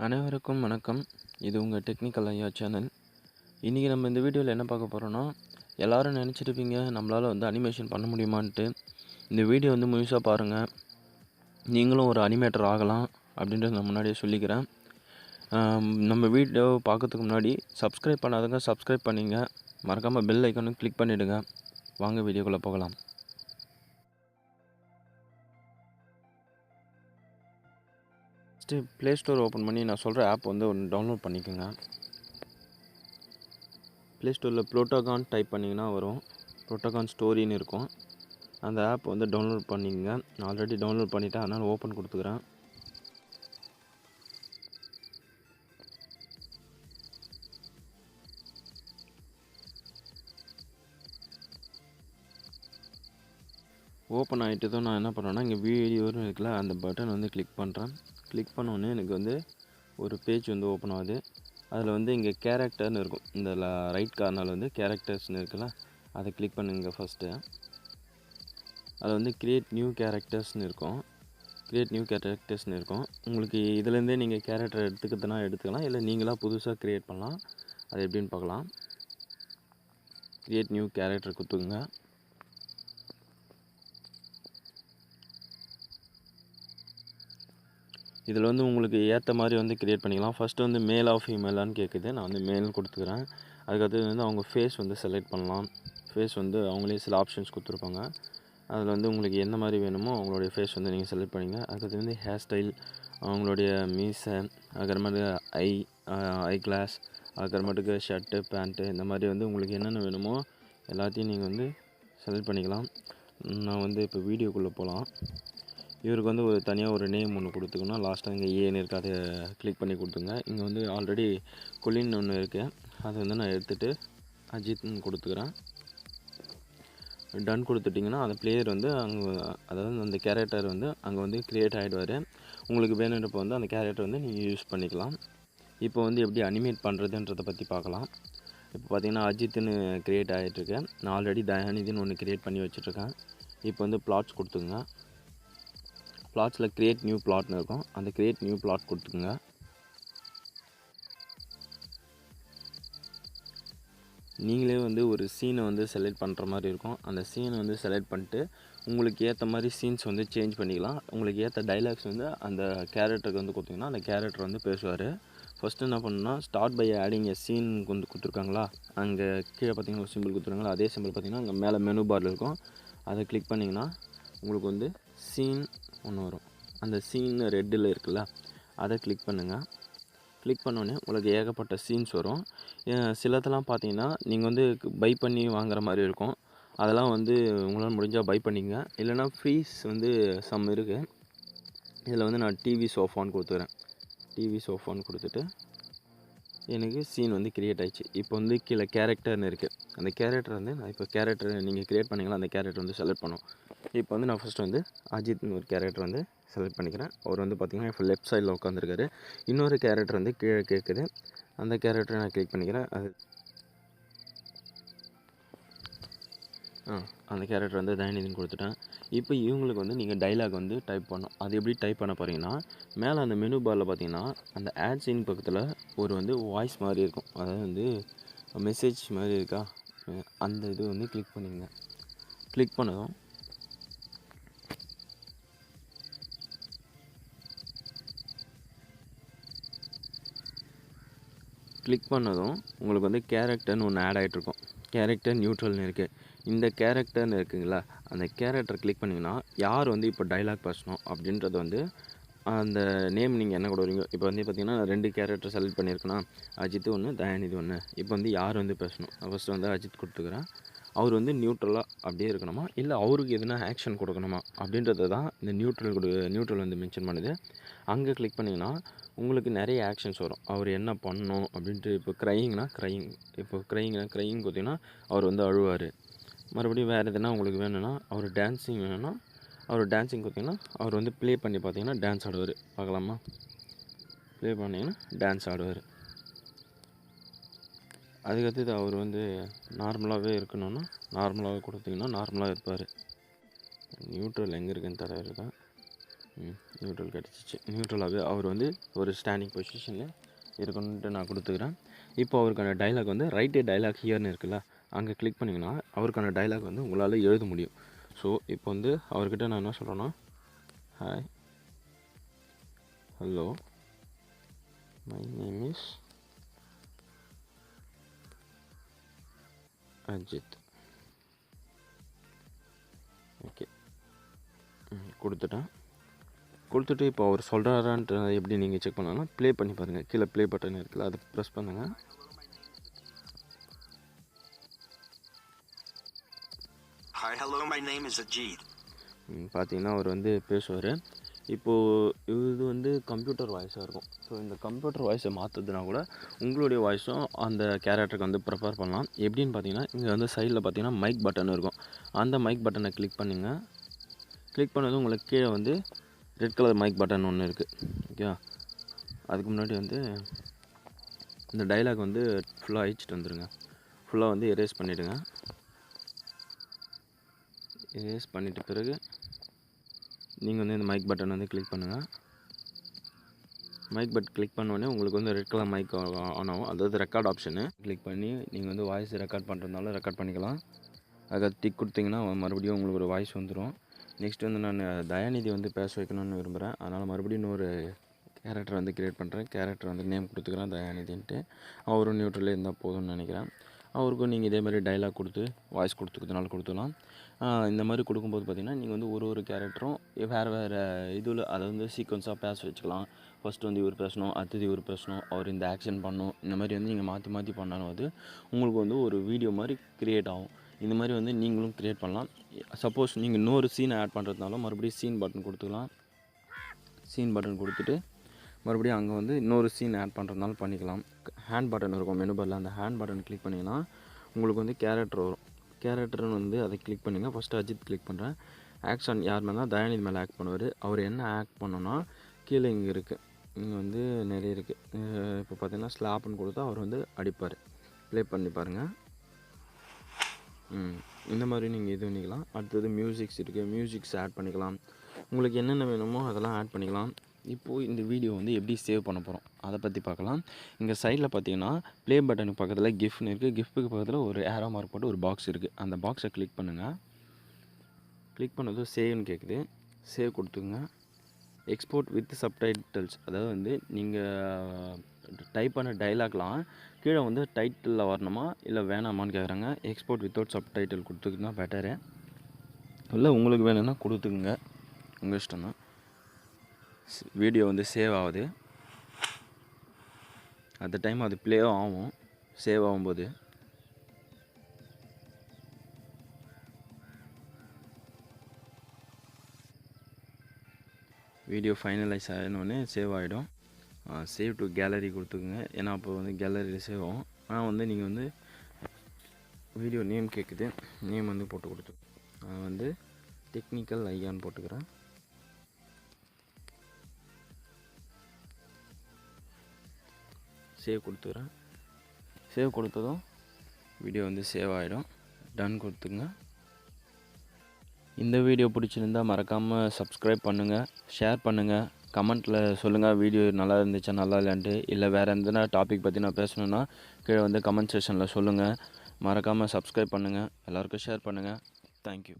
அனைவருக்கும் வணக்கம். இது உங்கள் டெக்னிக்கல் ஐயா சேனல். இன்றைக்கி நம்ம இந்த வீடியோவில் என்ன பார்க்க போகிறோன்னா, எல்லோரும் நினச்சிருப்பீங்க நம்மளால் அனிமேஷன் பண்ண முடியுமான்ட்டு. இந்த வீடியோ முழுசாக பாருங்கள், நீங்களும் ஒரு அனிமேட்டர் ஆகலாம் அப்படின்றத நான் முன்னாடியே சொல்லிக்கிறேன். நம்ம வீடியோ பார்க்கறதுக்கு முன்னாடி சப்ஸ்கிரைப் பண்ணாதவங்க சப்ஸ்கிரைப் பண்ணிங்க, மறக்காமல் பெல் ஐக்கானும் கிளிக் பண்ணிவிடுங்க. வாங்க வீடியோக்குள்ளே போகலாம். ப்ளே ஸ்டோர் ஓப்பன் பண்ணி நான் சொல்கிற ஆப் ஒன்று டவுன்லோட் பண்ணிக்கோங்க. ப்ளே ஸ்டோரில் ப்ரோட்டோகான் டைப் பண்ணிங்கன்னா வரும். ப்ரோட்டோகான் ஸ்டோரின்னு இருக்கும். அந்த ஆப் டவுன்லோட் பண்ணிக்கங்க. நான் ஆல்ரெடி டவுன்லோட் பண்ணிவிட்டேன், அதனால் ஓப்பன் கொடுத்துக்கிறேன். ஓப்பன் ஆகிட்டதும் நான் என்ன பண்ணுறேன்னா, இங்கே வீடியோன்னு இருக்குல்ல, அந்த பட்டன் கிளிக் பண்ணுறேன். கிளிக் பண்ணோன்னே எனக்கு ஒரு பேஜ் ஓப்பன் ஆகுது. அதில் இங்கே கேரக்டர்னு இருக்கும். இந்த ரைட் கார்னரில் கேரக்டர்ஸ்னு இருக்குல்ல, அதை கிளிக் பண்ணுங்க. ஃபஸ்ட்டு அதில் கிரியேட் நியூ கேரக்டர்ஸ்னு இருக்கும். உங்களுக்கு இதுலேருந்தே நீங்கள் கேரக்டர் எடுத்துக்கிறதுனா எடுத்துக்கலாம், இல்லை நீங்களாக புதுசாக க்ரியேட் பண்ணலாம். அது எப்படின்னு பார்க்கலாம். க்ரியேட் நியூ கேரக்டர் கொடுத்துங்க. இதில் உங்களுக்கு ஏற்ற மாதிரி க்ரியேட் பண்ணிக்கலாம். ஃபஸ்ட்டு மேலா ஃபீமேலான்னு கேட்குது. நான் மேல்னு கொடுத்துக்கிறேன். அதுக்கடுத்து அவங்க ஃபேஸ் செலக்ட் பண்ணலாம். ஃபேஸ் அவங்களே சில ஆப்ஷன்ஸ் கொடுத்துருப்பாங்க. அதில் உங்களுக்கு என்ன மாதிரி வேணுமோ அவங்களுடைய ஃபேஸ் நீங்கள் செலக்ட் பண்ணிங்க. அதுக்கடுத்து ஹேர் ஸ்டைல், அவங்களுடைய மீசை, அதுக்கப்புறமேட்டு ஐ கிளாஸ், அதுக்கப்புறமேட்டுக்கு ஷர்ட்டு பேண்ட்டு, இந்த மாதிரி உங்களுக்கு என்னென்ன வேணுமோ எல்லாத்தையும் நீங்கள் செலக்ட் பண்ணிக்கலாம். நான் இப்போ வீடியோக்குள்ளே போகலாம். இவருக்கு ஒரு தனியாக ஒரு நேம் ஒன்று கொடுத்துக்கணும். லாஸ்ட்டாக இங்கே ஏன்னு இருக்குது, அதை கிளிக் பண்ணி கொடுத்துங்க. இங்கே ஆல்ரெடி குலின்னு ஒன்று இருக்குது, அதை நான் எடுத்துகிட்டு அஜித்னு கொடுத்துக்கிறேன். டன் கொடுத்துட்டிங்கன்னா அந்த பிளேயர் அங்கே, அதாவது அந்த கேரக்டர் அங்கே க்ரியேட் ஆகிடுவார். உங்களுக்கு வேணுன்றப்போ அந்த கேரக்டர் நீங்கள் யூஸ் பண்ணிக்கலாம். இப்போ எப்படி அனிமேட் பண்ணுறதுன்றதை பற்றி பார்க்கலாம். இப்போ பார்த்திங்கன்னா அஜித்துன்னு க்ரியேட் ஆகிட்டுருக்கேன். நான் ஆல்ரெடி தயாநிதின்னு ஒன்று க்ரியேட் பண்ணி வச்சுட்ருக்கேன். இப்போ பிளாட்ஸ் கொடுத்துங்க. பிளாட்ஸில் க்ரியேட் நியூ பிளாட்னு இருக்கும். அந்த க்ரியேட் நியூ பிளாட் கொடுத்துக்குங்க. நீங்களே ஒரு சீனை செலக்ட் பண்ணுற மாதிரி இருக்கும். அந்த சீனை செலக்ட் பண்ணிட்டு உங்களுக்கு ஏற்ற மாதிரி சீன்ஸ் சேஞ்ச் பண்ணிக்கலாம். உங்களுக்கு ஏற்ற டைலாக்ஸ் அந்த கேரக்டருக்கு கொடுத்திங்கன்னா அந்த கேரக்டர் பேசுவார். ஃபஸ்ட்டு என்ன பண்ணணும்னா, start by adding a scene கொடுத்துருக்காங்களா, அங்கே கீழே பார்த்திங்கன்னா ஒரு சிம்பிள் கொடுத்துருக்காங்களா, அதே சிம்பிள் பார்த்திங்கன்னா அங்கே மேலே மெனு பாரில் இருக்கும். அதை கிளிக் பண்ணிங்கன்னா உங்களுக்கு சீன் ஒன்று வரும். அந்த சீன் ரெட்டில் இருக்குல்ல, அதை கிளிக் பண்ணுங்கள். கிளிக் பண்ணோடனே உங்களுக்கு ஏகப்பட்ட சீன்ஸ் வரும். சிலதெல்லாம் பார்த்தீங்கன்னா நீங்கள் பை பண்ணி வாங்குற மாதிரி இருக்கும். அதெல்லாம் உங்களால் முடிஞ்சால் பை பண்ணிங்க. இல்லைனா ஃப்ரீஸ் சம் இருக்குது. இதில் நான் டிவி சோஃபான்னு கொடுத்துக்கிறேன். டிவி சோஃபான்னு கொடுத்துட்டு எனக்கு சீன் க்ரியேட் ஆகிடுச்சு. இப்போ கீழே கேரக்டர்னு இருக்குது. அந்த கேரக்டர் நான் இப்போ கேரக்டர் நீங்கள் க்ரியேட் பண்ணிங்களா, அந்த கேரக்டர் செலக்ட் பண்ணும். இப்போ நான் ஃபஸ்ட்டு அஜித்னு ஒரு கேரக்டர் செலக்ட் பண்ணிக்கிறேன். அவர் பார்த்திங்கன்னா இப்போ லெஃப்ட் சைடில் உட்காந்துருக்காரு. இன்னொரு கேரக்டர் கீழே கேட்குது. அந்த கேரக்டரை நான் கிளிக் பண்ணிக்கிறேன். அந்த கேரக்டர் தயநிதின்னு கொடுத்துட்டேன். இப்போ இவங்களுக்கு நீங்கள் டைலாக் டைப் பண்ணணும். அது எப்படி டைப் பண்ண போகிறீங்கன்னா, மேலே அந்த மெனு பாரில் பார்த்தீங்கன்னா அந்த ஆட் சீன் பக்கத்தில் ஒரு வாய்ஸ் மாதிரி இருக்கும். அதாவது மெசேஜ் மாதிரி இருக்கா, அந்த இது கிளிக் பண்ணிங்க. கிளிக் பண்ணதும் உங்களுக்கு கேரக்டர்னு ஒன்று ஆட் ஆகிட்ருக்கும். கேரக்டர் நியூட்ரல்னு இருக்குது. இந்த கேரக்டர்னு இருக்குங்களா, அந்த கேரக்டர் கிளிக் பண்ணிங்கன்னா யார் இப்போ டைலாக் பேசணும் அப்படின்றது அந்த நேம் நீங்கள் என்ன கூட வரீங்க. இப்போ பார்த்திங்கன்னா 2 கேரக்டர் செலக்ட் பண்ணியிருக்கேன்னா, அஜித் ஒன்று, தயாநிதி ஒன்று. இப்போ யார் பேசணும், ஃபஸ்ட்டு அஜித் கொடுத்துக்கிறேன். அவர் நியூட்ரலாக அப்படியே இருக்கணுமா, இல்லை அவருக்கு எதுனா ஆக்ஷன் கொடுக்கணுமா அப்படின்றது தான் இந்த நியூட்ரல் மென்ஷன் பண்ணுது. அங்கே கிளிக் பண்ணிங்கன்னா உங்களுக்கு நிறைய ஆக்ஷன்ஸ் வரும். அவர் என்ன பண்ணணும் அப்படின்ட்டு. இப்போ க்ரையிங்னா க்ரையிங், இப்போ க்ரையிங் பார்த்திங்கன்னா அவர் அழுவார். மறுபடியும் வேறு எதுனா உங்களுக்கு வேணும்னா, அவர் டான்ஸிங் வேணும்னா அவர் டான்ஸிங் பார்த்திங்கன்னா அவர் ப்ளே பண்ணி பார்த்திங்கன்னா டான்ஸ் ஆடுவார். பார்க்கலாமா, ப்ளே பண்ணிங்கன்னா டான்ஸ் ஆடுவார். அதுக்கடுத்து அவர் நார்மலாகவே இருக்கணும்னா நார்மலாகவே கொடுத்திங்கன்னா நார்மலாக இருப்பார். நியூட்ரல் எங்கே இருக்குன்னு தர இருக்கேன். நியூட்ரல் கிடச்சிச்சு. நியூட்ரலாகவே அவர் வந்து ஒரு ஸ்டாண்டிங் பொசிஷனில் இருக்கணுன்ட்டு நான் கொடுத்துக்கிறேன். இப்போ அவருக்கான டைலாக் வந்து ரைட்டே டைலாக் ஹியர்னு இருக்குல்ல, அங்கே கிளிக் பண்ணிங்கன்னா அவருக்கான டைலாக் வந்து உங்களால் எழுத முடியும். ஸோ இப்போ வந்து அவர்கிட்ட நான் என்ன சொல்கிறேன்னா, hi, hello, my name is Ajith. Okay, கொடுத்துட்டு இப்போ அவர் சொல்கிறாரான்ட்டு எப்படி நீங்கள் செக் பண்ணலாம், ப்ளே பண்ணி பாருங்கள். கீழே ப்ளே பட்டன் இருக்குல்ல, அதை ப்ரெஸ் பண்ணுங்கள். Hi, hello, my name is Ajit. பார்த்தீங்கன்னா அவர் வந்து பேசுவார். இப்போது இது வந்து கம்ப்யூட்டர் வாய்ஸாக இருக்கும். ஸோ இந்த கம்ப்யூட்டர் வாய்ஸை மாற்றுறதுனா கூட உங்களுடைய வாய்ஸும் அந்த கேரக்டருக்கு வந்து ப்ரிப்பேர் பண்ணலாம். எப்படின்னு பார்த்தீங்கன்னா, இங்கே வந்து சைடில் பார்த்தீங்கன்னா மைக் பட்டன் இருக்கும். அந்த மைக் பட்டனை கிளிக் பண்ணுங்கள். கிளிக் பண்ணதும் உங்களுக்கு கீழே வந்து ரெட் கலர் மைக் பட்டன் ஒன்று இருக்குது. ஓகே, அதுக்கு முன்னாடி வந்து இந்த டைலாக் வந்து ஃபுல்லாக அழிச்சிட்டு வந்துடுங்க. ஃபுல்லாக வந்து எரேஸ் பண்ணிவிடுங்க. எரேஸ் பண்ணிட்ட பிறகு நீங்கள் வந்து இந்த மைக் பட்டன் வந்து கிளிக் பண்ணுங்கள். மைக் பட்டன் கிளிக் பண்ணோடனே உங்களுக்கு வந்து ரெட் கலர் மைக் ஆன் ஆகும். அதாவது ரெக்கார்ட் ஆப்ஷனு கிளிக் பண்ணி நீங்கள் வந்து வாய்ஸ் ரெக்கார்ட் பண்ணுறதுனால ரெக்கார்ட் பண்ணிக்கலாம். அதை டிக் கொடுத்தீங்கன்னா மறுபடியும் உங்களுக்கு ஒரு வாய்ஸ் வந்துடும். நெக்ஸ்ட் வந்து நான் தயாநிதி வந்து பேச வைக்கணும்னு விரும்புகிறேன். அதனால் மறுபடியும் இன்னொரு கேரக்டர் வந்து க்ரியேட் பண்ணுறேன். கேரக்டர் வந்து நேம் கொடுத்துக்கிறேன் தயாநிதின்ட்டு. அவரும் நியூட்ரலே இருந்தால் போதும்னு நினைக்கிறேன். அவருக்கும் நீங்கள் இதே மாதிரி டைலாக் கொடுத்து வாய்ஸ் கொடுத்துக்கிறதுனால கொடுத்துக்கலாம். இந்த மாதிரி கொடுக்கும்போது பார்த்திங்கன்னா நீங்கள் வந்து ஒரு கேரக்டரும் வேறு இதில் அதை வந்து சீக்வன்ஸாக பேச வச்சுக்கலாம். ஃபஸ்ட்டு வந்து இவர் பேசணும், அடுத்தது இவர் பேசணும், அவர் இந்த ஆக்ஷன் பண்ணணும். இந்த மாதிரி வந்து நீங்கள் மாற்றி மாற்றி பண்ணாலும் அது உங்களுக்கு வந்து ஒரு வீடியோ மாதிரி க்ரியேட் ஆகும். இந்த மாதிரி வந்து நீங்களும் க்ரியேட் பண்ணலாம். சப்போஸ் நீங்கள் இன்னொரு சீனை ஆட் பண்ணுறதுனாலும் மறுபடியும் சீன் பட்டன் கொடுத்துக்கலாம். சீன் பட்டன் கொடுத்துட்டு மறுபடியும் அங்கே வந்து இன்னொரு சீன் ஆட் பண்ணுறதுனால பண்ணிக்கலாம். ஹேண்ட் பட்டன் இருக்கும் மெனு பாரில், அந்த ஹேண்ட் பட்டன் கிளிக் பண்ணிங்கன்னா உங்களுக்கு வந்து கேரக்டர் வரும். கேரக்டர்னு வந்து அதை கிளிக் பண்ணுங்கள். ஃபஸ்ட்டு அஜித் கிளிக் பண்ணுறேன். ஆக்ஷன் யார் மேலே தான் தயாநிதி மேலே ஆக்ட் பண்ணுவார். அவர் என்ன ஆக்ட் பண்ணோன்னா கீழே இங்கே இருக்குது, இங்கே வந்து நிறைய இருக்குது. இப்போ பார்த்தீங்கன்னா ஸ்லாப்னு கொடுத்தா அவர் வந்து அடிப்பார். ப்ளே பண்ணி பாருங்கள். இந்த மாதிரி நீங்கள் இது பண்ணிக்கலாம். அடுத்தது மியூசிக்ஸ் இருக்குது, மியூசிக்ஸ் ஆட் பண்ணிக்கலாம். உங்களுக்கு என்னென்ன வேணுமோ அதெல்லாம் ஆட் பண்ணிக்கலாம். இப்போது இந்த வீடியோ வந்து எப்படி சேவ் பண்ண போகிறோம் அதை பற்றி பார்க்கலாம். இங்கே சைடில் பார்த்தீங்கன்னா ப்ளே பட்டனுக்கு பக்கத்தில் கிஃப்ட்னு இருக்குது. கிஃப்ட்டுக்கு பக்கத்தில் ஒரு ஏரோ மார்க் போட்டு ஒரு பாக்ஸ் இருக்குது. அந்த பாக்ஸை கிளிக் பண்ணுங்கள். கிளிக் பண்ணதும் சேவ்னு கேட்குது. சேவ் கொடுத்துங்க. எக்ஸ்போர்ட் வித் சப்டைட்டில்ஸ், அதாவது வந்து நீங்கள் டைப் பண்ண டைலாக்லாம் கீழே வந்து டைட்டிலில் வரணுமா இல்லை வேணாமான்னு கேட்குறாங்க. எக்ஸ்போர்ட் வித்தவுட் சப்டைட்டில் கொடுத்துக்கினா பெட்டரு. இல்லை உங்களுக்கு வேணும்னா கொடுத்துக்குங்க, உங்கள் இஷ்டம் தான். வீடியோ வந்து சேவ் ஆகுது. அந்த டைம் அது ப்ளேவும் ஆகும். சேவ் ஆகும்போது வீடியோ ஃபைனலைஸ் ஆகினோடனே சேவ் ஆகிடும். சேவ் டு கேலரி கொடுத்துக்குங்க. ஏன்னா அப்போ வந்து கேலரியில் சேவ் ஆகும். ஆனால் வந்து நீங்கள் வந்து வீடியோ நேம் கேட்குது, நேம் வந்து போட்டு கொடுத்து நான் வந்து டெக்னிக்கல் ஐயான்னு போட்டுக்கிறேன். சேவ் கொடுத்துக்கிறேன். சேவ் கொடுத்ததும் வீடியோ வந்து சேவ் ஆகிடும். டன் கொடுத்துங்க. இந்த வீடியோ பிடிச்சிருந்தால் மறக்காமல் சப்ஸ்கிரைப் பண்ணுங்கள், ஷேர் பண்ணுங்கள், கமெண்ட்டில் சொல்லுங்கள் வீடியோ நல்லா இருந்துச்சா நல்லா இல்லைன்ட்டு. இல்லை வேறு எந்த டாபிக் பற்றி நான் பேசணுன்னா கீழே வந்து கமெண்ட் செக்ஷனில் சொல்லுங்கள். மறக்காமல் சப்ஸ்கிரைப் பண்ணுங்கள், எல்லாருக்கும் ஷேர் பண்ணுங்கள். தேங்க்யூ.